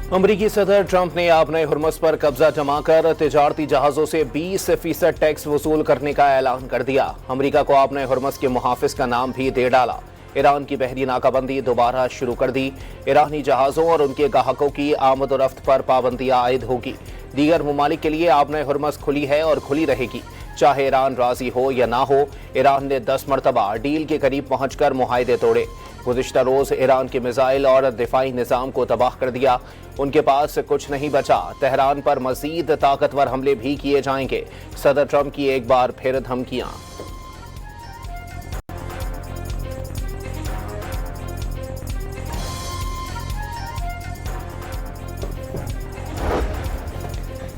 अमरीकी सदर ट्रंप ने आपने हुर्मुज़ पर कब्जा जमाकर तिजारती जहाज़ों से 20% टैक्स वसूल करने का ऐलान कर दिया। अमरीका को आपने हुर्मुज़ के मुहाफिज का नाम भी दे डाला। ईरान की बहरी नाकाबंदी दोबारा शुरू कर दी। ईरानी जहाज़ों और उनके ग्राहकों की आमद और रफ्त पर पाबंदियां आयद होगी। दीगर ममालिक के लिए आपने हुर्मुज़ खुली है और खुली रहेगी, चाहे ईरान राजी हो या ना हो। ईरान ने 10 मरतबा डील के करीब पहुंचकर मुआहदे तोड़े। गुज़िश्ता रोज ईरान के मिसाइल और दिफाई निज़ाम को तबाह कर दिया। उनके पास कुछ नहीं बचा। तेहरान पर मज़ीद ताकतवर हमले भी किए जाएंगे। सदर ट्रंप की एक बार फिर धमकियां।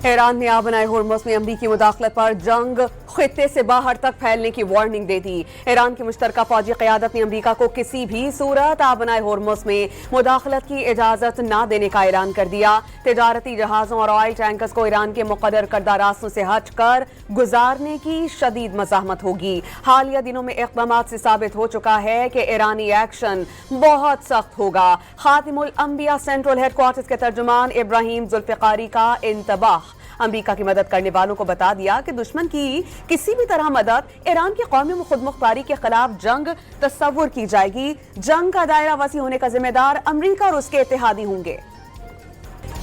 ईरान ने आबनाए हुर्मुज़ में अमरीकी मुदाखलत पर जंग खित्ते से बाहर तक फैलने की वार्निंग दे दी। ईरान की मुश्तरका फौजी क़यादत ने अमरीका को किसी भी सूरत आबनाए हुर्मुज़ में मुदाखलत की इजाज़त न देने का ऐलान कर दिया। तिजारती जहाज़ों और ऑयल टैंकर्स को ईरान के मुक़र्रर करदा रास्तों से हट कर गुजारने की शदीद मज़ाहमत होगी। हालिया दिनों में इक़दामात से साबित हो चुका है कि ईरानी एक्शन बहुत सख्त होगा। खातिमुल अंबिया सेंट्रल हेडक्वार्टर्स के तर्जुमान इब्राहिम जुल्फ़िकारी का इंतबाह अमरीका की मदद करने वालों को बता दिया कि दुश्मन की किसी भी तरह मदद ईरान की कौमी खुदमुख्तारी के खिलाफ जंग तस्वुर की जाएगी। जंग का दायरा वसी होने का जिम्मेदार अमरीका और उसके इत्तेहादी होंगे।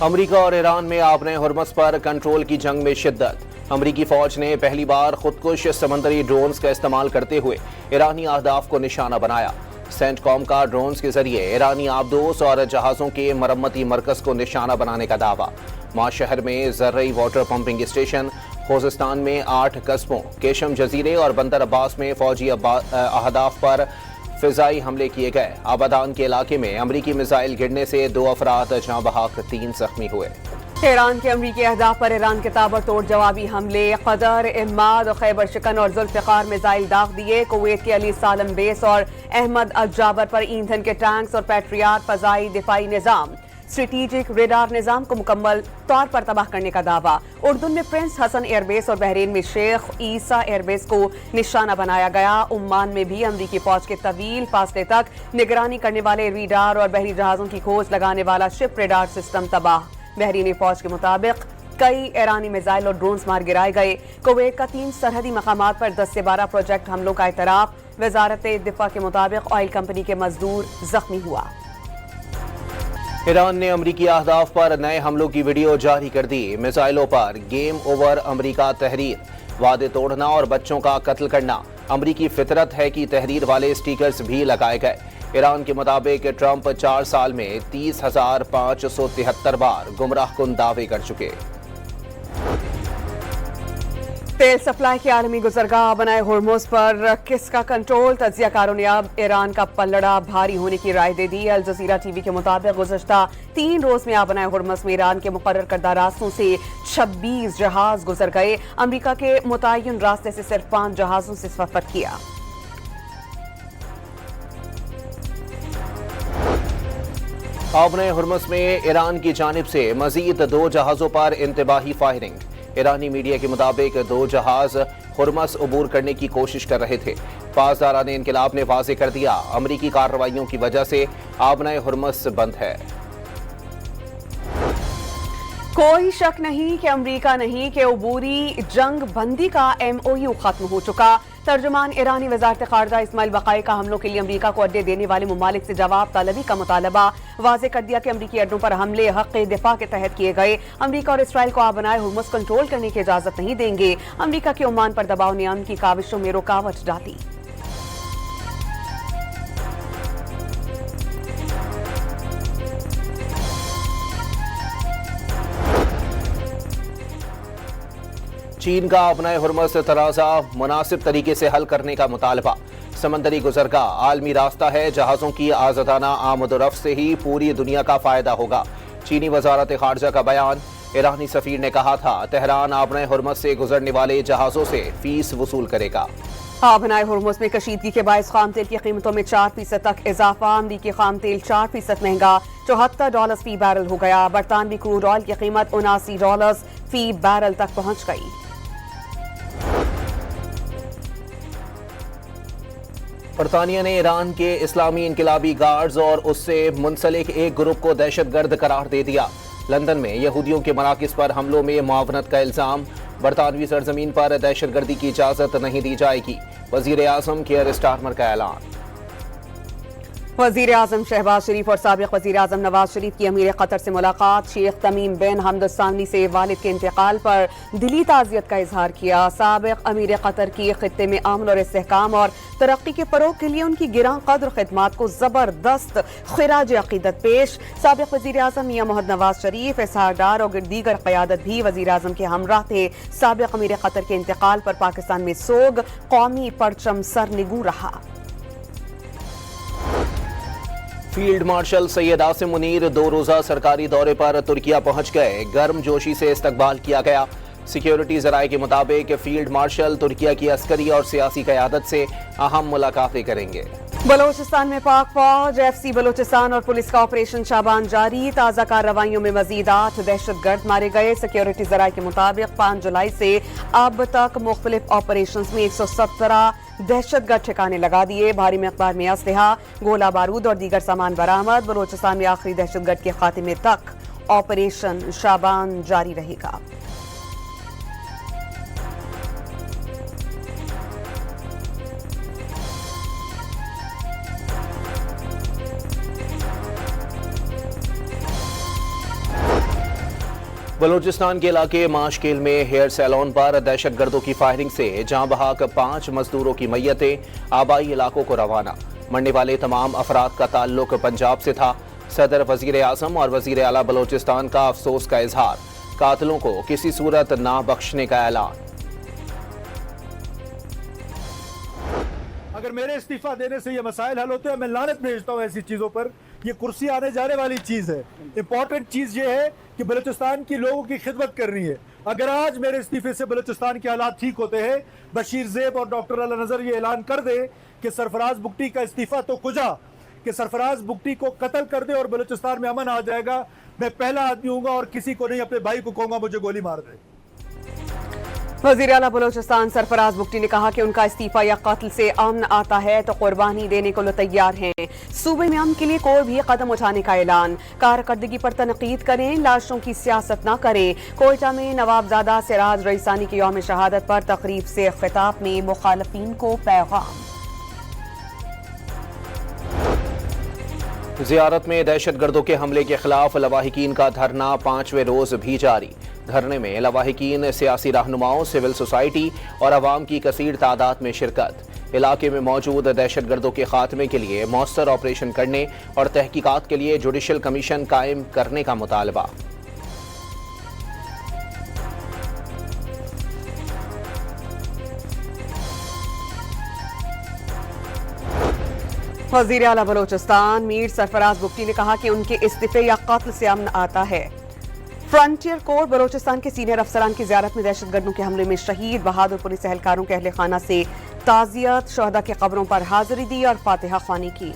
अमरीका और ईरान में आपने हुर्मुज़ पर कंट्रोल की जंग में शिद्दत। अमरीकी फौज ने पहली बार खुदकुश समंदरी ड्रोन्स का इस्तेमाल करते हुए ईरानी अहदाफ को निशाना बनाया। सेंटकॉम का ड्रोन्स के जरिए ईरानी आबदोस और जहाज़ों के मरम्मती मरकज को निशाना बनाने का दावा। माँ शहर में जर्रई वाटर पंपिंग स्टेशन, खोजिस्तान में 8 कस्बों, केशम जजीरे और बंदर अब्बास में फौजी अहदाफ पर फिजाई हमले किए गए। आबादान के इलाके में अमरीकी मिसाइल गिरने से 2 अफराद जाँ बहक 3 जख्मी हुए। ईरान के अमरीकी अहदाफ पर ईरान के ताबड़तोड़ जवाबी हमले। कदर, इम्माद, खैबर शिकन और जुल्फ़िकार मिसाइल दाग दिए। कुवैत के अली सालम बेस और अहमद अल जाबर पर ईंधन के टैंक्स और पैट्रियाट फजाई दिफाई निज़ाम, स्ट्रेटेजिक रेडार निज़ाम को मुकम्मल तौर पर तबाह करने का दावा। उर्दून में प्रिंस हसन एयरबेस और बहरीन में शेख ईसा एयरबेस को निशाना बनाया गया। उम्मान में भी अमरीकी फौज के तवील फासले तक निगरानी करने वाले रेडार और बहरी जहाज़ों की खोज लगाने वाला शिप रेडार सिस्टम तबाह। बहरीनी फौज के मुताबिक कई ईरानी मिसाइल और ड्रोन्स मार गिराए गए। कुवैत का 3 सरहदी मकामात पर 10 से 12 प्रोजेक्ट हमलों का इतराफ। वजारत दिफा के मुताबिक ऑयल कंपनी के मजदूर जख्मी हुआ। ईरान ने अमरीकी अहदाफ पर नए हमलों की वीडियो जारी कर दी। मिसाइलों पर गेम ओवर अमरीका तहरीर, वादे तोड़ना और बच्चों का कत्ल करना अमरीकी फितरत है की तहरीर वाले स्टिकर्स भी लगाए गए। ईरान के मुताबिक ट्रंप 4 साल में 30,573 बार गुमराह कुन दावे कर चुके। तेल सप्लाई की आलमी गुजरगाह बनाए हुर्मुज़ पर किसका कंट्रोल? तज्जियाकारों ने अब ईरान का पलड़ा भारी होने की राय दे दी। अल जजीरा टीवी के मुताबिक गुज़श्ता 3 रोज में बनाए हुर्मुज़ में ईरान के मुकर्रर करदा रास्तों से 26 जहाज गुजर गए। अमरीका के मुतय्यन रास्ते से सिर्फ 5 जहाजों से सफर किया। आपने हुर्मुज़ में ईरान की जानिब से मजीद 2 जहाज़ों पर इंतबाही फायरिंग। ईरानी मीडिया के मुताबिक 2 जहाज हुर्मुज़ अबूर करने की कोशिश कर रहे थे। पासदारान इनकलाब ने वाज़े कर दिया, अमरीकी कार्रवाइयों की वजह से आबनाए हुर्मुज़ बंद है। कोई शक नहीं कि अमरीका नहीं कि अबूरी जंग बंदी का MOU खत्म हो चुका। तर्जुमान ईरानी वज़ारत ख़ारजा इस्माइल बक़ाई का हमलों के लिए अमरीका को अड्डे देने वाले ममालिक से जवाब तलबी का मुतालबा। वाज़े कर दिया कि अमरीकी अड्डों पर हमले हक़ दिफा के तहत किए गए। अमरीका और इसराइल को आबनाए हुर्मुज़ कंट्रोल करने की इजाज़त नहीं देंगे। अमरीका के ओमान पर दबाव ने अमन की काविशों में रुकावट डाली। चीन का अपना हुर्मुज़ तनाज़ा मुनासिब तरीके से हल करने का मुतालबा। समंदरी गुज़रगाह आलमी रास्ता है, जहाज़ों की आज़ादाना आमद व रफ्त से ही पूरी दुनिया का फ़ायदा होगा। चीनी वज़ारत ख़ारजा का बयान। ईरानी सफ़ीर ने कहा था, तेहरान अपने हुर्मुज़ से गुजरने वाले जहाज़ों से फीस वसूल करेगा। आबनाए हुर्मुज़ में कशीदगी के बायस खाम तेल की कीमतों में 4% तक इजाफा। अमरीकी खाम तेल 4% महंगा, $74 फी बैरल हो गया। बरतानवी क्रूड ऑयल की कीमत $79 फी बैरल तक पहुंच गई। बरतानिया ने ईरान के इस्लामी इनकलाबी गार्ड्स और उससे मुंसलिक एक ग्रुप को दहशतगर्द करार दे दिया। لندن میں یہودیوں کے مراکز پر حملوں میں معاونت کا الزام، برطانوی سرزمین پر دہشت گردی کی اجازت نہیں دی جائے گی، وزیر اعظم کیئر اسٹارمر کا اعلان۔ وزیر اعظم شہباز شریف اور سابق وزیر اعظم نواز شریف کی امیر قطر سے ملاقات، شیخ تمیم بن حمد الثانی سے والد کے انتقال پر دلی تعزیت کا اظہار کیا۔ سابق امیر قطر کی خطے میں امن اور استحکام اور ترقی کے فروغ کے لیے ان کی گراں قدر خدمات کو زبردست خراج عقیدت پیش۔ سابق وزیر اعظم میاں محمد نواز شریف، اسحاق ڈار اور دیگر قیادت بھی وزیر اعظم کے ہمراہ تھے۔ سابق امیر قطر کے انتقال پر پاکستان میں سوگ، قومی پرچم سرنگوں رہا۔ فیلڈ مارشل سید عاصم منیر 2 روزہ سرکاری دورے پر ترکیہ پہنچ گئے، گرم جوشی سے استقبال کیا گیا۔ سیکیورٹی ذرائع کے مطابق فیلڈ مارشل ترکیہ کی عسکری اور سیاسی قیادت سے اہم ملاقاتیں کریں گے۔ بلوچستان میں پاک فوج، ایف سی بلوچستان اور پولیس کا آپریشن شابان جاری، تازہ کارروائیوں میں مزید 8 دہشت گرد مارے گئے۔ سیکیورٹی ذرائع کے مطابق 5 جولائی سے اب تک مختلف آپریشنز میں 117 دہشت گرد ٹھکانے لگا دیے، بھاری مقدار میں اسلحہ، گولہ بارود اور دیگر سامان برآمد۔ بلوچستان میں آخری دہشت گرد کے خاتمے تک آپریشن شابان جاری رہے گا۔ بلوچستان کے علاقے ماشکیل میں ہیئر سیلون پر دہشت گردوں کی فائرنگ سے جاں بحق 5 مزدوروں کی میتیں، آبائی علاقوں کو روانہ۔ مرنے والے تمام افراد کا تعلق پنجاب سے تھا۔ صدر، وزیر اعظم اور وزیر اعلیٰ بلوچستان کا افسوس کا اظہار، قاتلوں کو کسی صورت نہ بخشنے کا اعلان۔ اگر میرے استعفیٰ دینے سے یہ مسائل حل ہوتے ہیں، میں لعنت بھیجتا ہوں ایسی چیزوں پر۔ یہ کرسی آنے جانے والی چیز ہے، امپورٹنٹ چیز یہ ہے کہ بلوچستان کی لوگوں کی خدمت کرنی ہے۔ اگر آج میرے استعفے سے بلوچستان کے حالات ٹھیک ہوتے ہیں، بشیر زیب اور ڈاکٹر اللہ نظر یہ اعلان کر دے کہ سرفراز بگٹی کا استعفیٰ تو کجا، کہ سرفراز بگٹی کو قتل کر دے اور بلوچستان میں امن آ جائے گا، میں پہلا آدمی ہوں گا اور کسی کو نہیں اپنے بھائی کو کہوں گا مجھے گولی مار دے۔ وزیر اعلیٰ بلوچستان سرفراز بگٹی نے کہا کہ ان کا استعفیٰ یا قتل سے امن آتا ہے تو قربانی دینے کو تیار ہیں۔ صوبے میں امن کے لیے کوئی بھی قدم اٹھانے کا اعلان، کارکردگی پر تنقید کریں، لاشوں کی سیاست نہ کریں۔ کوئٹہ میں نوابزادہ سراج رئیسانی کی یوم شہادت پر تقریب سے خطاب میں مخالفین کو پیغام۔ زیارت میں دہشت گردوں کے حملے کے خلاف لواحقین کا دھرنا 5ویں روز بھی جاری۔ دھرنے میں لواحقین، سیاسی رہنماؤں، سول سوسائٹی اور عوام کی کثیر تعداد میں شرکت۔ علاقے میں موجود دہشت گردوں کے خاتمے کے لیے مؤثر آپریشن کرنے اور تحقیقات کے لیے جوڈیشل کمیشن قائم کرنے کا مطالبہ۔ وزیر اعلیٰ بلوچستان میر سرفراز بگٹی نے کہا کہ ان کے استعفے یا قتل سے امن آتا ہے۔ فرنٹیئر کورٹ بلوچستان کے سینئر افسران کی زیارت میں دہشت گردوں کے حملے میں شہید بہادر پولیس اہلکاروں کے اہل خانہ سے تعزیت، شہداء کے قبروں پر حاضری دی اور فاتحہ خوانی کی۔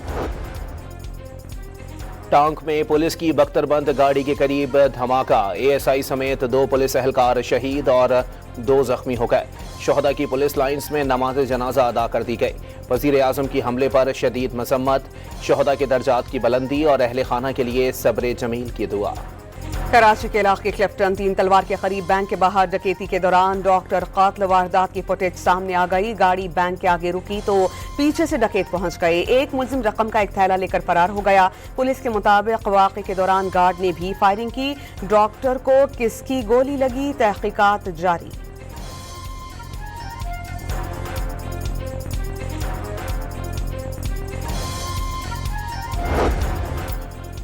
ٹانک میں پولیس کی بختر بند گاڑی کے قریب دھماکہ، اے ایس آئی سمیت 2 پولیس اہلکار شہید اور 2 زخمی ہو گئے۔ شہداء کی پولیس لائنز میں نماز جنازہ ادا کر دی گئی۔ وزیر اعظم کی حملے پر شدید مذمت، شہداء کے درجات کی بلندی اور اہل خانہ کے لیے صبر جمیل کی دعا۔ کراچی کے علاقے کلفٹن 3 تلوار کے قریب بینک کے باہر ڈکیتی کے دوران ڈاکٹر قاتل واردات کی فوٹیج سامنے آ گئی۔ گاڑی بینک کے آگے رکی تو پیچھے سے ڈکیت پہنچ گئے، ایک ملزم رقم کا ایک تھیلا لے کر فرار ہو گیا۔ پولیس کے مطابق واقعے کے دوران گارڈ نے بھی فائرنگ کی۔ ڈاکٹر کو کس کی گولی لگی، تحقیقات جاری۔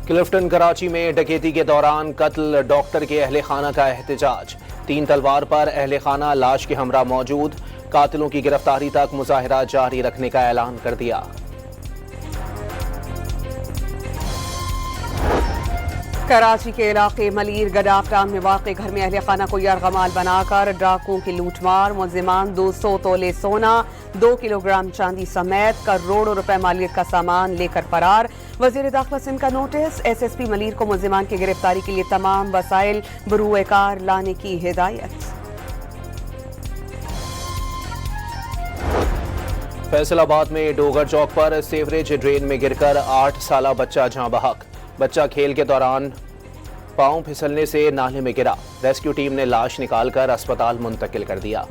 کلفٹن کراچی میں ڈکیتی کے دوران قتل ڈاکٹر کے اہل خانہ کا احتجاج، 3 تلوار پر اہل خانہ لاش کے ہمراہ موجود، قاتلوں کی گرفتاری تک مظاہرہ جاری رکھنے کا اعلان کر دیا۔ کراچی کے علاقے ملیر گڈاف ٹاؤن میں واقع گھر میں اہل خانہ کو یرغمال بنا کر ڈاکوؤں کی لوٹ مار، ملزمان 200 تولے سونا، 2 کلو گرام چاندی سمیت کروڑوں روپے مالیت کا سامان لے کر فرار۔ وزیر داخلہ سندھ کا notice, S S P Malir کو ملزمان کی گرفتاری کے لیے تمام وسائل بروئے کار لانے کی ہدایت۔ فیصل آباد میں ڈوگر چوک پر سیوریج ڈرین میں گر کر 8 سالہ بچہ جاں بحق، بچہ کھیل کے دوران पांव फिसलने से नाले में गिरा। रेस्क्यू टीम ने लाश निकालकर अस्पताल मुंतकिल कर दिया।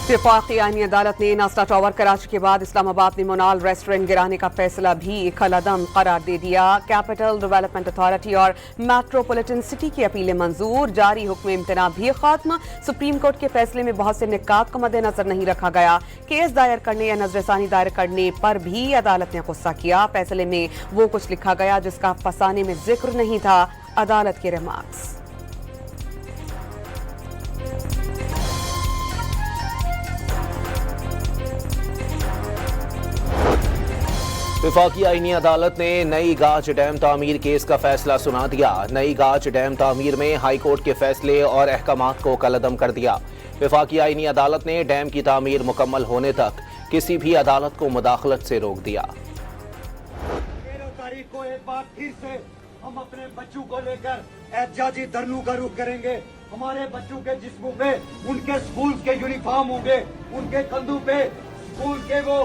वफाकी आईनी अदालत ने नास्टा टावर कराची के बाद इस्लामाबाद में मोनाल रेस्टोरेंट गिराने का फैसला भी कलअदम करार दे दिया। कैपिटल डेवलपमेंट अथॉरिटी और मेट्रोपॉलिटन सिटी की अपीलें मंजूर, जारी हुक्म इम्तना भी खत्म। सुप्रीम कोर्ट के फैसले में बहुत से निकात को मद्देनजर नहीं रखा गया। केस दायर करने या नजरसानी दायर करने पर भी अदालत ने गुस्सा किया। फैसले में वो कुछ लिखा गया जिसका फसाने में जिक्र नहीं था। अदालत के रिमार्क्स। वफाकी आईनी अदालत ने नई गाज डैम तामीर केस का फैसला सुना दिया। नई गाज डैम तामीर में हाई कोर्ट के फैसले और अहकामात को कलअदम कर दिया। वफाकी आईनी अदालत ने डैम की तामीर मुकम्मल होने तक किसी भी अदालत को मुदाखलत से रोक दिया। 13 तारीख को एक बार फिर से हम अपने बच्चों को लेकर एहतजाजी धरनों का रुख करेंगे। हमारे बच्चों के जिस्मों पे उनके स्कूल के यूनिफॉर्म होंगे, उनके कंधों पे स्कूल के वो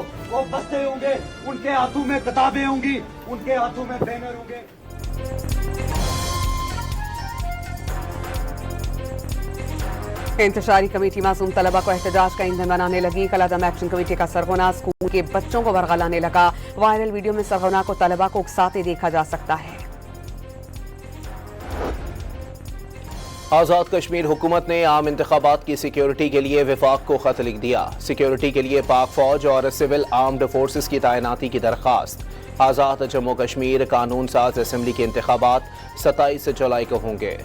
बस्ते होंगे, उनके हाथों में किताबें होंगी, उनके हाथों में बैनर होंगे। इंतशारी कमेटी मासूम तलबा को एहतजाज का ईंधन बनाने लगी। कलअदम एक्शन कमेटी का सरगना स्कूल के बच्चों को बरगलाने लगा। वायरल वीडियो में सरगना को तलबा को उकसाते देखा जा सकता है। आज़ाद कश्मीर हुकूमत ने आम इंतखाबात की सिक्योरिटी के लिए वफाक को खत लिख दिया। सिक्योरिटी के लिए पाक फौज और सिविल आर्म्ड फोर्सेस की तैनाती की दरख्वास्त। आज़ाद जम्मू कश्मीर कानून साज असम्बली के इंतखाबात 27 जुलाई को होंगे।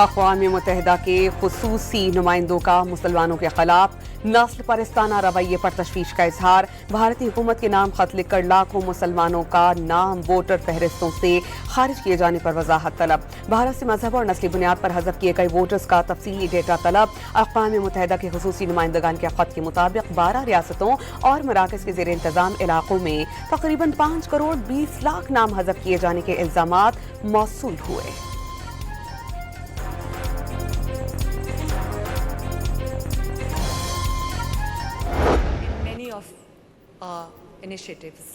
अक़वाम मुत्तहिदा के खुसूसी नुमाइंदों का मुसलमानों के खिलाफ नस्ल परस्ताना रवैये पर तशवीश का इजहार। भारतीय हुकूमत के नाम खत लिखकर लाखों मुसलमानों का नाम वोटर फहरिस्तों से खारिज किए जाने पर वजाहत तलब। भारत से मजहब और नस्ली बुनियाद पर हज़फ किए गए वोटर्स का तफसीली डेटा तलब। अक़वाम मुत्तहिदा के खुसूसी नुमाइंदगान के खत के मुताबिक 12 रियासतों और मराकज़ के ज़ेर इंतज़ाम इलाकों में तकरीबन 5 करोड़ 20 लाख नाम हज़फ किए जाने के इल्ज़ामात मौसूल हुए। Initiatives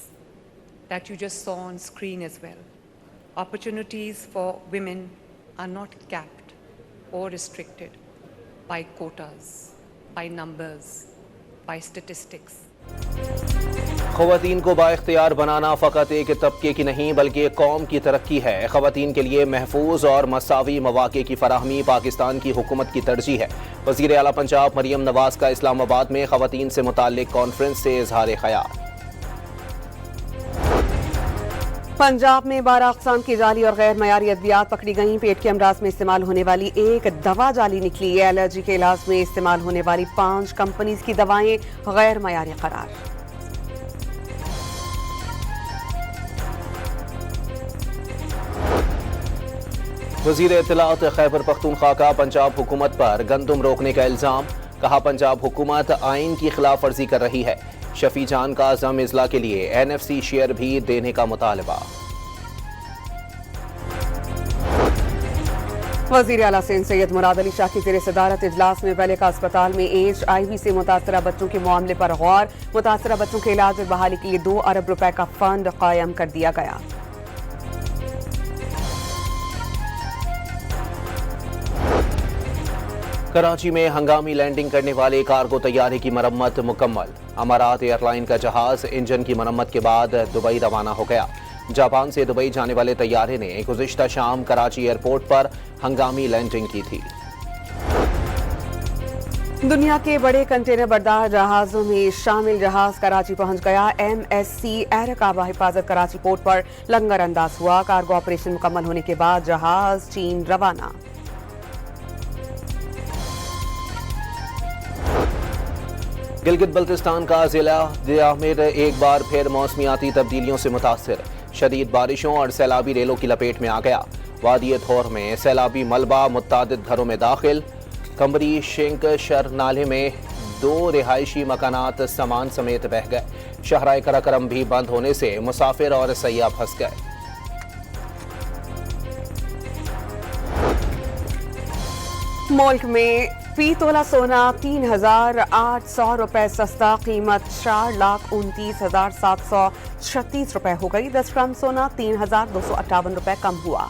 that you just saw on screen as well. Opportunities for women are not capped or restricted by quotas, by numbers, by statistics. ख़वातीन को बाइख्तियार बनाना फ़कत एक तबके की नहीं बल्कि कौम की तरक्की है। ख़वातीन के लिए महफूज और मसावी मौक़े की फराहमी पाकिस्तान की हुकूमत की तरजीह है। वज़ीर आला पंजाब मरियम नवाज का इस्लामाबाद में ख़वातीन से मुताल्लिक कॉन्फ्रेंस से इजहार ख़याल। पंजाब में 12 अक़साम की जाली और गैर मयारी अद्वियात पकड़ी गईं। पेट के अमराज में इस्तेमाल होने वाली एक दवा जाली निकली। एलर्जी के इलाज में इस्तेमाल होने वाली 5 कंपनीज की दवाएं गैर मयारी करार। वज़ीर इत्तलात खैबर पख्तूनख्वा का पंजाब हुकूमत पर गंदम रोकने का इल्ज़ाम। कहा पंजाब हुकूमत आइन की खिलाफ वर्जी कर रही है। शफी जान का अज़म इजला के लिए NFC शेयर भी देने का मुतालबा। वज़ीर आला सिंध सैयद मुराद अली शाह की ज़ेर सदारत इजलास में वेलिका अस्पताल में HIV से मुतासरा बच्चों के मामले पर गौर। मुतासरा बच्चों के इलाज और बहाली के लिए 2 अरब रुपए का फंड कायम कर दिया गया। कराची में हंगामी लैंडिंग करने वाले कार्गो तैयारे की मरम्मत मुकम्मल। अमारात एयरलाइन का जहाज इंजन की मरम्मत के बाद दुबई रवाना हो गया। जापान से दुबई जाने वाले तैयारे ने गुज़िश्ता शाम कराची एयरपोर्ट पर हंगामी लैंडिंग की थी। दुनिया के बड़े कंटेनर बरदार जहाजों में शामिल जहाज कराची पहुंच गया। MSC एरकाबा हिफाजत कराची पोर्ट पर लंगर अंदाज हुआ। कार्गो ऑपरेशन मुकम्मल होने के बाद जहाज चीन रवाना। गिलगित बल्तिस्तान का जिला जामिर एक बार फिर मौसमियाती तब्दीलियों से मुतासिर। शदीद बारिशों और सैलाबी रेलों की लपेट में आ गया। वादी थोर में सैलाबी मलबा मुत्तादिद घरों में दाखिल। कंबरी शिंक शर नाले में 2 रिहायशी मकानात सामान समेत बह गए। शहराए कराकरम भी बंद होने से मुसाफिर और सयाह फंस गए। मुल्क में फी तोला सोना 3,800 रुपए सस्ता, कीमत 4,29,736 रुपए हो गई। 10 ग्राम सोना 3,258 रुपए कम हुआ।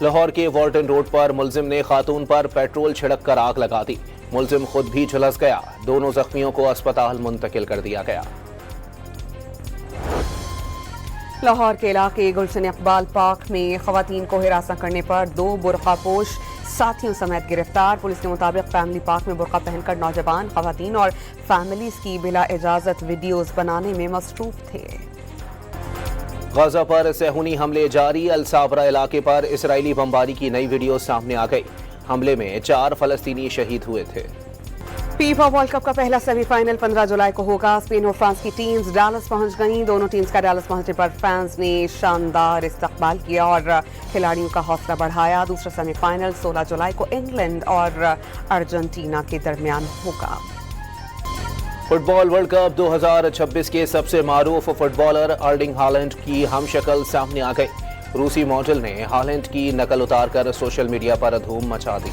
लाहौर के वॉल्टन रोड पर मुलजिम ने खातून पर पेट्रोल छिड़क कर आग लगा दी। मुलजिम खुद भी झुलस गया। दोनों जख्मियों को अस्पताल मुंतकिल कर दिया गया। लाहौर के इलाके गुलशन इकबाल पार्क में खवातीन को हिरासत करने पर 2 बुर्कापोश साथियों समेत गिरफ्तार। पुलिस के मुताबिक फैमिली पार्क में बुर्का पहनकर नौजवान खवातीन और फैमिलीज की बिला इजाजत वीडियोस बनाने में मसरूफ थे। गाजा पर सेहूनी हमले जारी। अल साबरा इलाके पर इसराइली बमबारी की नई वीडियो सामने आ गई। हमले में 4 फलस्तीनी शहीद हुए थे। फीफा वर्ल्ड कप का पहला सेमीफाइनल 15 जुलाई को होगा। स्पेन और फ्रांस की टीम्स डालस पहुंच गईं। दोनों टीम्स का डालस पहुंचने पर फैंस ने शानदार इस्तकबाल किया और खिलाड़ियों का हौसला बढ़ाया। दूसरा सेमीफाइनल 16 जुलाई को इंग्लैंड और अर्जेंटीना के दरमियान होगा। फुटबॉल वर्ल्ड कप 2026 के सबसे मारूफ फुटबॉलर अर्लिंग हालैंड की हमशक्ल सामने आ गई। रूसी मॉडल ने हालैंड की नकल उतारकर सोशल मीडिया पर धूम मचा दी।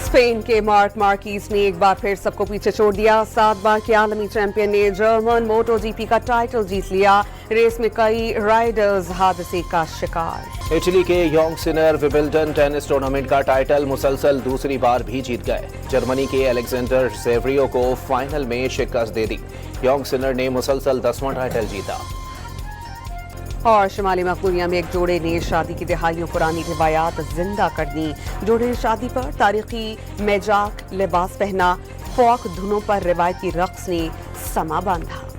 स्पेन के मार्क मार्कीज ने एक बार फिर सबको पीछे छोड़ दिया। 7 बार के आलमी चैंपियन ने जर्मन मोटो जीपी का टाइटल जीत लिया। रेस में कई राइडर्स हादसे का शिकार। इटली के Yong Sinner Wimbledon tennis tournament का टाइटल मुसलसल दूसरी बार भी जीत गए। जर्मनी के अलेक्जेंडर ज़ेवरियो को फाइनल में शिकस्त दे दी। योंग सिनर ने मुसलसल 10वां टाइटल जीता। और शिमाली मकबूलिया में एक जोड़े ने शादी की दिहाइयों पुरानी रिवायात जिंदा कर दी। जोड़े ने शादी पर तारीखी मेजाक लिबास पहना। फोक धुनों पर रिवायती रक्स ने समा बांधा।